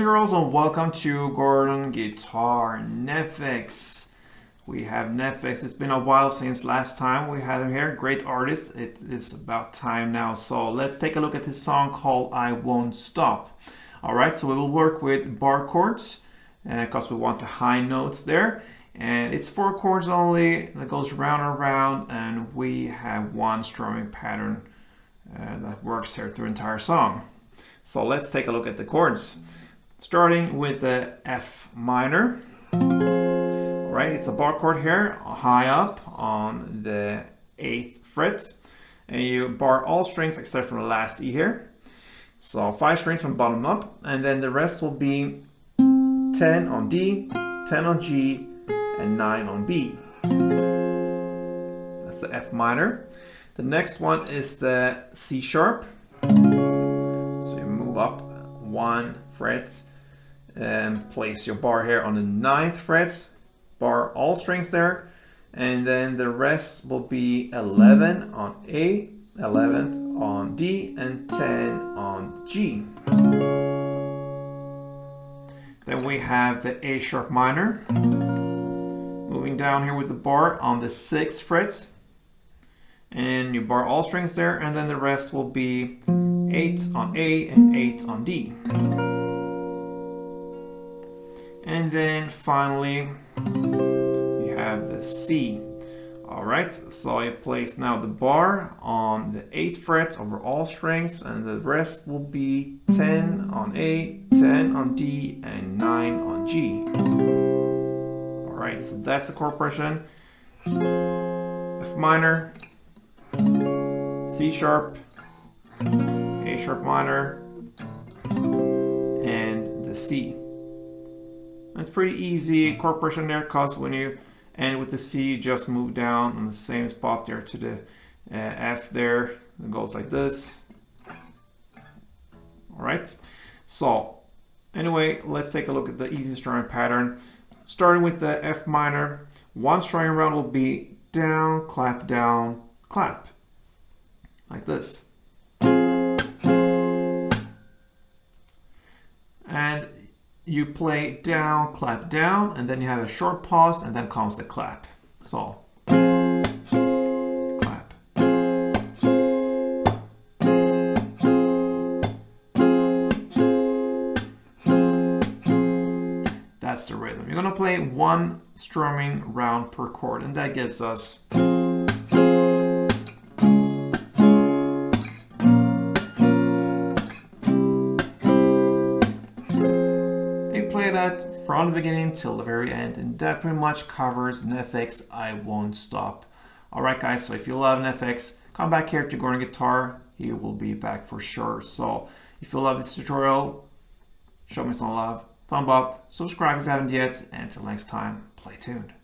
girls, and welcome to Gordon Guitar NEFFEX. We have NEFFEX. It's been a while since last time we had him here. Great artist. It is about time now. So let's take a look at this song called I Won't Stop. Alright, so we will work with bar chords because we want the high notes there. And it's 4 chords only that goes round and round, and we have one strumming pattern that works here through the entire song. So let's take a look at the chords. Starting with the F minor. Alright, it's a bar chord here, high up on the 8th fret. And you bar all strings except for the last E here. So 5 strings from bottom up, and then the rest will be 10 on D, 10 on G, and 9 on B. That's the F minor. The next one is the C sharp. So you move up 1 fret and place your bar here on the 9th fret, bar all strings there, and then the rest will be 11 on A, 11th on D, and 10 on G. Then we have the A sharp minor, moving down here with the bar on the 6th fret, and you bar all strings there, and then the rest will be 8 on A and 8 on D. And then finally you have the C. Alright, so you place now the bar on the 8th fret over all strings, and the rest will be 10 on A, 10 on D, and 9 on G. Alright, so that's the chord progression. F minor, C sharp, A sharp minor, and the C. It's pretty easy chord progression there, because when you end with the C, you just move down on the same spot there to the F there. It goes like this. Alright, so anyway, let's take a look at the easy strumming pattern. Starting with the F minor, one strumming round will be down, clap, like this. And you play down, clap down, and then you have a short pause, and then comes the clap. So, clap. That's the rhythm. You're gonna play 1 strumming round per chord, and that gives us that from the beginning till the very end, and that pretty much covers NEFFEX I Won't Stop. Alright guys, so if you love NEFFEX, come back here to Gordon Guitar. He will be back for sure. So if you love this tutorial, show me some love, thumb up, subscribe if you haven't yet, and until next time, play tuned.